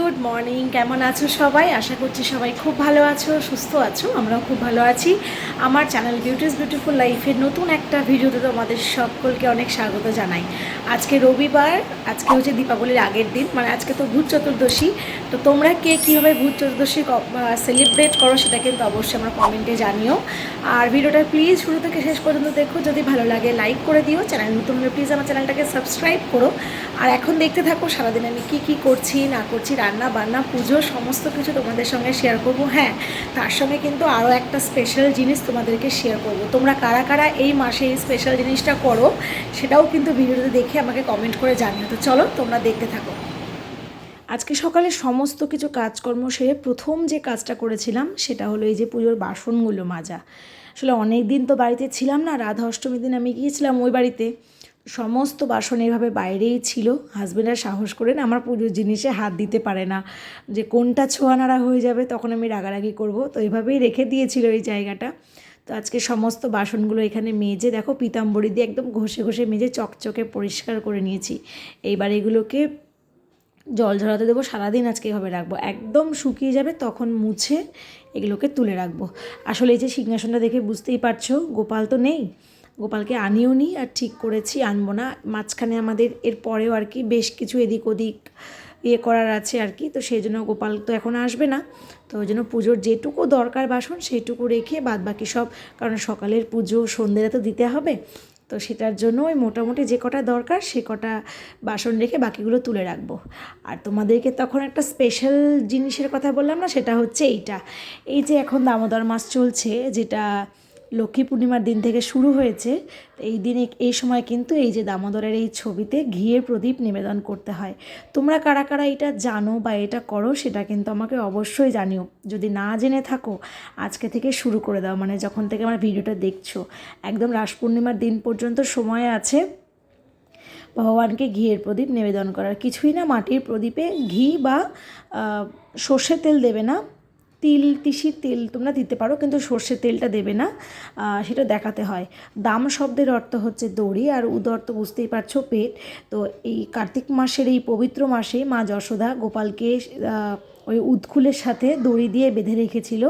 Good morning, কেমন আছো সবাই? আশা করছি সবাই খুব ভালো আছো, সুস্থ আছো। আমরাও খুব ভালো আছি। আমার চ্যানেল বিউটিস বিউটিফুল লাইফের নতুন একটা ভিডিওতে তোমাদের সকলকে অনেক স্বাগত জানাই। আজকে রবিবার, আজকে হচ্ছে দীপাবলির আগের দিন, মানে আজকে তো ভূত চতুর্দশী। তো তোমরা কে কীভাবে ভূত চতুর্দশী সেলিব্রেট করো সেটা কিন্তু অবশ্যই আমরা কমেন্টে জানিও। আর ভিডিওটা প্লিজ শুরু থেকে শেষ পর্যন্ত দেখো, যদি ভালো লাগে লাইক করে দিও। চ্যানেল নতুন হলে প্লিজ আমার চ্যানেলটাকে সাবস্ক্রাইব করো। আর এখন দেখতে থাকো সারাদিন আমি কী করছি না করছি, রান্না বান্না, পুজো, সমস্ত কিছু তোমাদের সঙ্গে শেয়ার করব। হ্যাঁ, তার সঙ্গে কিন্তু আরও একটা স্পেশাল জিনিস তোমাদেরকে শেয়ার করব। তোমরা কারা কারা এই মাসে এই স্পেশাল জিনিসটা করো সেটাও কিন্তু ভিডিওতে দেখে আমাকে কমেন্ট করে জানিও। তো চলো তোমরা দেখতে থাকো। আজকে সকালে সমস্ত কিছু কাজকর্ম সেরে প্রথম যে কাজটা করেছিলাম সেটা হলো এই যে পুজোর বাসনগুলো মাজা। আসলে অনেক দিন তো বাড়িতে ছিলাম না, রাধা অষ্টমীর দিন আমি গিয়েছিলাম ওই বাড়িতে। সমস্ত বাসন এইভাবে বাইরেই ছিল। হাজব্যান্ডরা সাহস করে না আমার পুজোর জিনিসে হাত দিতে পারে না, যে কোনটা ছোঁয়া নাড়া হয়ে যাবে তখন আমি রাগারাগি করব, তো এইভাবেই রেখে দিয়েছিল এই জায়গাটা। তো আজকে সমস্ত বাসনগুলো এখানে মেজে দেখো পিতাম্বরী দিয়ে একদম ঘষে ঘষে মেজে চকচকে পরিষ্কার করে নিয়েছি। এইবার এগুলোকে জল ঝরাতে দেবো, সারাদিন আজকে এভাবে রাখবো, একদম শুকিয়ে যাবে তখন মুছে এগুলোকে তুলে রাখবো। আসলে এই যে সিংহাসনটা দেখে বুঝতেই পারছো গোপাল তো নেই, গোপালকে আনিও নি আর ঠিক করেছি আনবো না। মাঝখানে আমাদের এর পরেও আর কি বেশ কিছু এদিক ওদিক করার আছে আর কি, তো সেই জন্য গোপাল তো এখন আসবে না। তো ওই জন্য পুজোর যেটুকু দরকার বাসন সেইটুকু রেখে বাদ বাকি সব, কারণ সকালের পুজো সন্ধ্যেরা তো দিতে হবে, তো সেটার জন্য ওই মোটামুটি যে কটা দরকার সে কটা বাসন রেখে বাকিগুলো তুলে রাখবো। আর তোমাদেরকে তখন একটা স্পেশাল জিনিসের কথা বললাম না, সেটা হচ্ছে এইটা। এই যে এখন দামোদর মাস চলছে, যেটা লক্ষ্মী পূর্ণিমার দিন থেকে শুরু হয়েছে, এই দিনে এই সময় কিন্তু এই যে দামোদরের এই ছবিতে ঘিয়ের প্রদীপ নিবেদন করতে হয়। তোমরা কারা কারা এটা জানো বা এটা করো সেটা কিন্তু আমাকে অবশ্যই জানিও। যদি না জেনে থাকো আজকে থেকে শুরু করে দাও, মানে যখন থেকে আমার ভিডিওটা দেখছো একদম রাস পূর্ণিমার দিন পর্যন্ত সময় আছে ভগবানকে ঘিয়ের প্রদীপ নিবেদন করার। কিছুই না, মাটির প্রদীপে ঘি বা সর্ষের তেল দেবে না, তিল তিসির তেল তোমরা দিতে পারো, কিন্তু সর্ষের তেলটা দেবে না, সেটা দেখাতে হয়। দাম শব্দের অর্থ হচ্ছে দড়ি, আর উদর তো বুঝতেই পারছো পেট। তো এই কার্তিক মাসের এই পবিত্র মাসে মা যশোদা গোপালকে ওই উৎকুলের সাথে দড়ি দিয়ে বেঁধে রেখেছিল,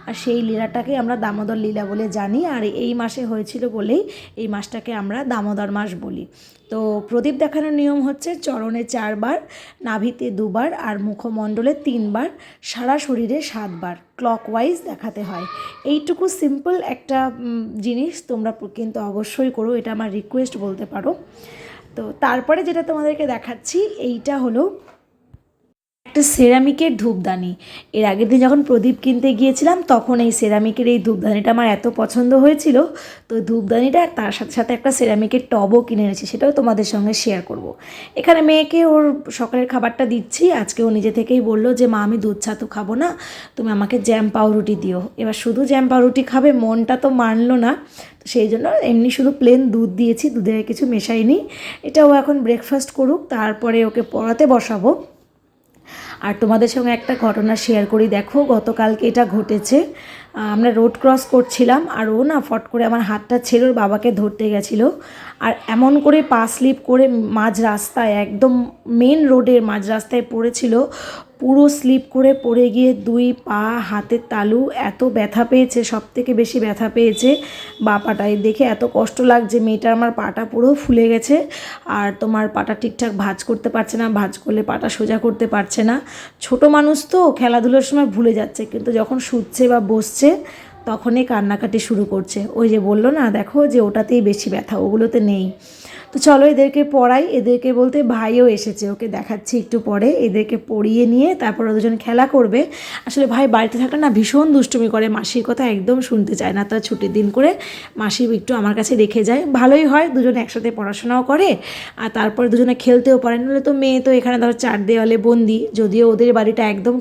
আর সেই লীলাটাকে আমরা দামোদর লীলা বলে জানি। আর এই মাসে হয়েছিল বলেই এই মাসটাকে আমরা দামোদর মাস বলি। তো প্রদীপ দেখানোর নিয়ম হচ্ছে চরণে 4 বার, নাভিতে 2 বার আর মুখমণ্ডলে 3 বার, সারা শরীরে 7 বার ক্লকওয়াইজ দেখাতে হয়। এইটুকু সিম্পল একটা জিনিস তোমরা কিন্তু অবশ্যই করো, এটা আমার রিকোয়েস্ট বলতে পারো। তো তারপরে যেটা তোমাদেরকে দেখাচ্ছি এইটা হলো একটা সেরামিকের ধূপদানি। এর আগের দিন যখন প্রদীপ কিনতে গিয়েছিলাম তখন এই সেরামিকের এই ধূপদানিটা আমার এত পছন্দ হয়েছিল, তো ধূপদানিটা আর তার সাথে সাথে একটা সেরামিকের টবও কিনে এনেছি, সেটাও তোমাদের সঙ্গে শেয়ার করব। এখানে মেয়েকে ওর সকালের খাবারটা দিচ্ছি। আজকে ও নিজে থেকেই বললো যে মা আমি দুধ ছাতু খাবো না, তুমি আমাকে জ্যাম পাউরুটি দিও। এবার শুধু জ্যাম পাউরুটি খাবে, মনটা তো মানলো না, তো সেই জন্য এমনি শুধু প্লেন দুধ দিয়েছি, দুধের কিছু মেশাইনি। এটা ও এখন ব্রেকফাস্ট করুক, তারপরে ওকে পড়াতে বসাবো। আর তোমাদের সঙ্গে একটা ঘটনা শেয়ার করি, দেখো গতকালকে এটা ঘটেছে। আমরা রোড ক্রস করছিলাম আর ও না ফট করে আমার হাতটা ছেড়ে ওর বাবাকে ধরতে গেছিলো, আর এমন করে পা স্লিপ করে মাঝ রাস্তায় একদম মেন রোডের মাঝ রাস্তায় পড়েছিল। পুরো স্লিপ করে পড়ে গিয়ে 2 পা হাতের তালু এত ব্যথা পেয়েছে, সব থেকে বেশি ব্যথা পেয়েছে বা পাটায়। দেখে এত কষ্ট লাগছে, মেয়েটার আমার পাটা পুরো ফুলে গেছে, আর তোমার পাটা ঠিকঠাক ভাঁজ করতে পারছে না, ভাঁজ করলে পাটা সোজা করতে পারছে না। ছোট মানুষ তো খেলাধুলোর সময় ভুলে যাচ্ছে, কিন্তু যখন শুচ্ছে বা বসছে তখনই কান্নাকাটি শুরু করছে। ওই যে বললো না দেখো যে ওটাতেই বেশি ব্যথা, ওগুলোতে নেই। তো চলো এদেরকে পড়াই, এদেরকে বলতে ভাইও এসেছে, ওকে দেখাচ্ছি একটু পরে। এদেরকে পড়িয়ে নিয়ে তারপর দুজন খেলা করবে। আসলে ভাই বাড়িতে থাকলে না ভীষণ দুষ্টুমি করে, মাসির কথা একদম শুনতে চায় না। তার ছুটির দিন করে মাসি একটু আমার কাছে রেখে যায়, ভালোই হয়, দুজনে একসাথে পড়াশোনাও করে আর তারপর দুজনে খেলতেও পারে। নাহলে তো মেয়ে তো এখানে ধরো 4 দেওয়ালে বন্দি, যদিও ওদের বাড়িটা একদম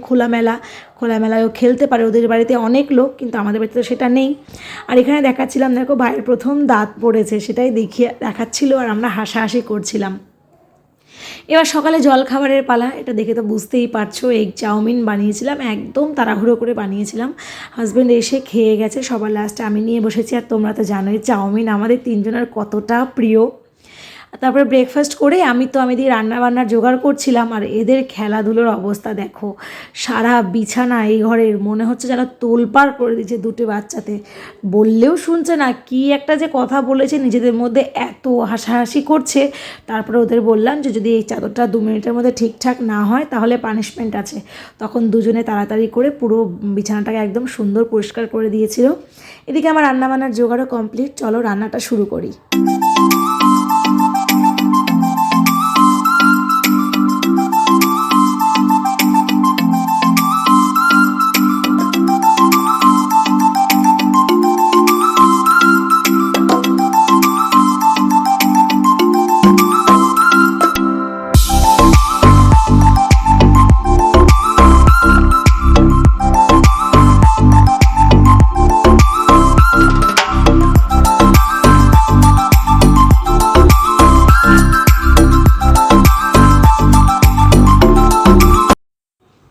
খোলামেলায়ও খেলতে পারে, ওদের বাড়িতে অনেক লোক, কিন্তু আমাদের বাড়িতে তো সেটা নেই। আর এখানে দেখাচ্ছিলাম দেখো ভাইয়ের প্রথম দাঁত পড়েছে, সেটাই দেখাচ্ছিল আর আমরা হাসাহাসি করছিলাম। এবার সকালে জল খাবারের পালা, এটা দেখে তো বুঝতেই পারছো এগ চাউমিন বানিয়েছিলাম, একদম তাড়াহুড়ো করে বানিয়েছিলাম। হাজব্যান্ড এসে খেয়ে গেছে, সবার লাস্টে আমি নিয়ে বসেছি। আর তোমরা তো জানোই চাউমিন আমাদের 3 জনের কতটা প্রিয়। তারপরে ব্রেকফাস্ট করে আমি দিয়ে রান্নাবান্নার জোগাড় করছিলাম, আর এদের খেলাধুলোর অবস্থা দেখো, সারা বিছানা এই ঘরের মনে হচ্ছে যেন তোলপাড় করে দিয়েছে দুটো বাচ্চাতে, বললেও শুনছে না, কি একটা যে কথা বলেছে নিজেদের মধ্যে এত হাসাহাসি করছে। তারপরে ওদের বললাম যে যদি এই চাদরটা 2 মিনিটের মধ্যে ঠিকঠাক না হয় তাহলে পানিশমেন্ট আছে। তখন দুজনে তাড়াতাড়ি করে পুরো বিছানাটাকে একদম সুন্দর পরিষ্কার করে দিয়েছিল। এদিকে আমার রান্নাবান্নার জোগাড়ও কমপ্লিট, চলো রান্নাটা শুরু করি।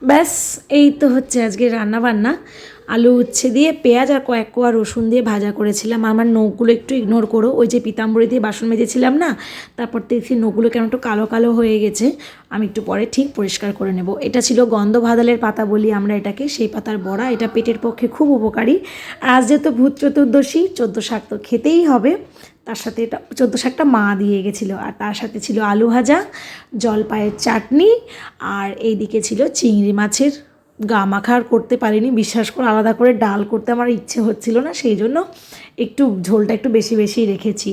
ব্যাস এই তো হচ্ছে আজকে রান্নাবান্না। আলু উচ্ছে দিয়ে পেঁয়াজ আর কয়েক কোয়া রসুন দিয়ে ভাজা করেছিলাম। আমার নখগুলো একটু ইগনোর করো, ওই যে পিতাম্বরী দিয়ে বাসন মেজেছিলাম না, তারপর দেখছি নখগুলো কেমন একটু কালো কালো হয়ে গেছে, আমি একটু পরে ঠিক পরিষ্কার করে নেব। এটা ছিল গন্ধ ভাদালের পাতা বলি আমরা এটাকে, সেই পাতার বড়া, এটা পেটের পক্ষে খুব উপকারী। আজ যেহেতু ভূত চতুর্দশী, 14 শাক তো খেতেই হবে, তার সাথে এটা 14 শাকটা মা দিয়ে গেছিলো, আর তার সাথে ছিল আলু ভাজা, জলপাইয়ের চাটনি, আর এইদিকে ছিল চিংড়ি মাছের গা মাখা। আর করতে পারিনি, বিশ্বাস করে, আলাদা করে ডাল করতে আমার ইচ্ছে হচ্ছিল না, সেই জন্য একটু ঝোলটা একটু বেশি বেশি রেখেছি।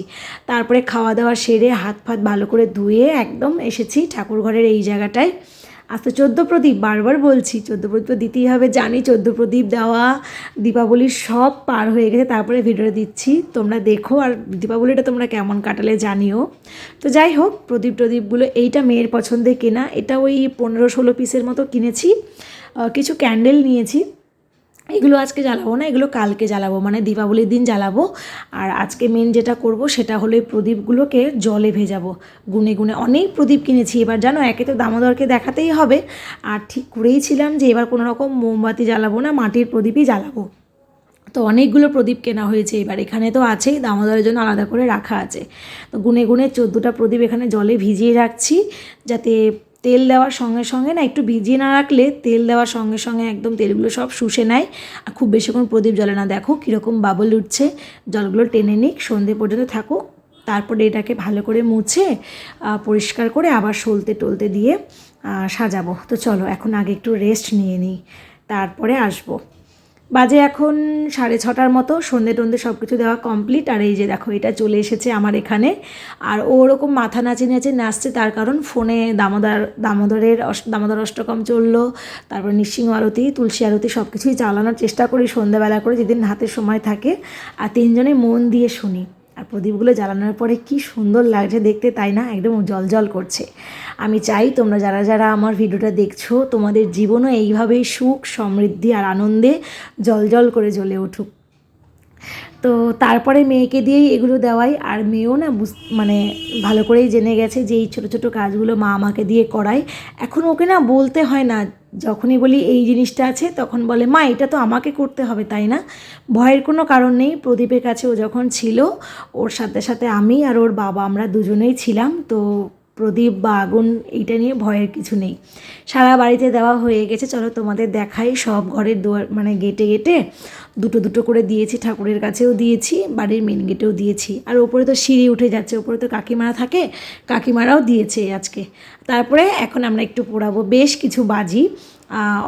তারপরে খাওয়া দাওয়া সেরে হাত ফাত ভালো করে ধুয়ে একদম এসেছি ঠাকুরঘরের এই জায়গাটায়। আজ তো 14 প্রদীপ, বারবার বলছি 14 প্রদীপ তো দিতেই হবে, জানি 14 প্রদীপ দেওয়া, দীপাবলির সব পার হয়ে গেছে, তারপরে ভিডিও দিচ্ছি, তোমরা দেখো। আর দীপাবলিটা তোমরা কেমন কাটালে জানিও। তো যাই হোক, প্রদীপগুলো এইটা মেয়ের পছন্দে কেনা, এটা ওই 15-16 পিসের মতো কিনেছি। কিছু ক্যান্ডেল নিয়েছি, এগুলো আজকে জ্বালাবো না, এগুলো কালকে জ্বালাবো, মানে দীপাবলির দিন জ্বালাবো। আর আজকে মেন যেটা করব সেটা হলো এই প্রদীপগুলোকে জলে ভেজাবো গুনে গুনে। অনেক প্রদীপ কিনেছি এবার, জানো, একে তো দামোদরকে দেখাতেই হবে, আর ঠিক করেইছিলাম যে এবার কোনো রকম মোমবাতি জ্বালাবো না, মাটির প্রদীপই জ্বালাবো। তো অনেকগুলো প্রদীপ কেনা হয়েছে এবার, এখানে তো আছেই, দামোদরের জন্য আলাদা করে রাখা আছে। তো গুনে গুনে 14টা প্রদীপ এখানে জলে ভিজিয়ে রাখছি, যাতে তেল দেওয়ার সঙ্গে সঙ্গে না, একটু ভিজিয়ে না রাখলে তেল দেওয়ার সঙ্গে সঙ্গে একদম তেলগুলো সব শুষে নেয়, আর খুব বেশিক্ষণ প্রদীপ জ্বলে না। দেখো কীরকম বাবল উঠছে, জলগুলো টেনে নিক, সন্ধে পর্যন্ত থাকো, তারপরে এটাকে ভালো করে মুছে পরিষ্কার করে আবার সলতে টলতে দিয়ে সাজাবো। তো চলো এখন আগে একটু রেস্ট নিয়ে নিই, তারপরে আসবো। বাজে এখন 6:30 মতো, সন্ধে টন্ধে সব কিছু দেওয়া কমপ্লিট। আর এই যে দেখো, এটা চলে এসেছে আমার এখানে, আর ওরকম মাথা নাচছে, তার কারণ ফোনে দামোদর অষ্টকম চললো, তারপর নৃসিংহ আরতি, তুলসী আরতি সব কিছুই চালানোর চেষ্টা করি সন্ধ্যাবেলা করে, যেদিন হাতে সময় থাকে, আর 3জনে মন দিয়ে শুনি। আর প্রদীপগুলো জ্বালানোর পরে কি সুন্দর লাগছে দেখতে, তাই না? একদম জল করছে। আমি চাই তোমরা যারা যারা আমার ভিডিওটা দেখছো, তোমাদের জীবনও এইভাবেই সুখ সমৃদ্ধি আর আনন্দে জল করে জ্বলে উঠুক। তো তারপরে মেয়েকে দিয়েই এগুলো দেওয়াই, আর মেয়েও না মানে ভালো করেই জেনে গেছে যে এই ছোটো ছোটো কাজগুলো মা আমাকে দিয়ে করায়। এখন ওকে না বলতে হয় না, যখনই বলি এই জিনিসটা আছে তখন বলে মা এটা তো আমাকে করতে হবে, তাই না? ভয়ের কোনো কারণ নেই। প্রদীপের কাছে ও যখন ছিল, ওর সাথে সাথে আমি আর ওর বাবা আমরা দুজনেই ছিলাম, তো প্রদীপ বা আগুন এইটা নিয়ে ভয়ের কিছু নেই। সারা বাড়িতে দেওয়া হয়ে গেছে, চলো তোমাদের দেখাই। সব ঘরের দুয়ার মানে গেটে দুটো করে দিয়েছি, ঠাকুরের কাছেও দিয়েছি, বাড়ির মেন গেটেও দিয়েছি, আর ওপরে তো সিঁড়ি উঠে যাচ্ছে, ওপরে তো কাকিমারা থাকে, কাকিমারাও দিয়েছে আজকে। তারপরে এখন আমরা একটু পোড়াবো বেশ কিছু বাজি,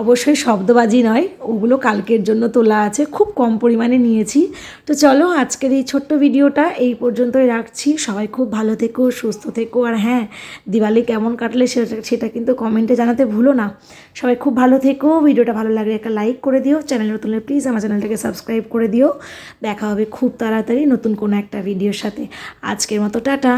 অবশ্যই শব্দবাজি নয়, ওগুলো কালকের জন্য তোলা আছে, খুব কম পরিমাণে নিয়েছি। তো চলো আজকের এই ছোট্ট ভিডিওটা এই পর্যন্তই রাখছি। সবাই খুব ভালো থেকো, সুস্থ থেকো, আর হ্যাঁ, দিওয়ালি কেমন কাটলে সেটা কিন্তু কমেন্টে জানাতে ভুলো না। সবাই খুব ভালো থেকো, ভিডিওটা ভালো লাগলে একটা লাইক করে দিও, চ্যানেল নতুন হলে প্লিজ আমার চ্যানেলটাকে সাবস্ক্রাইব করে দিও। দেখা হবে খুব তাড়াতাড়ি নতুন কোনো একটা ভিডিওর সাথে। আজকের মতো টাটা।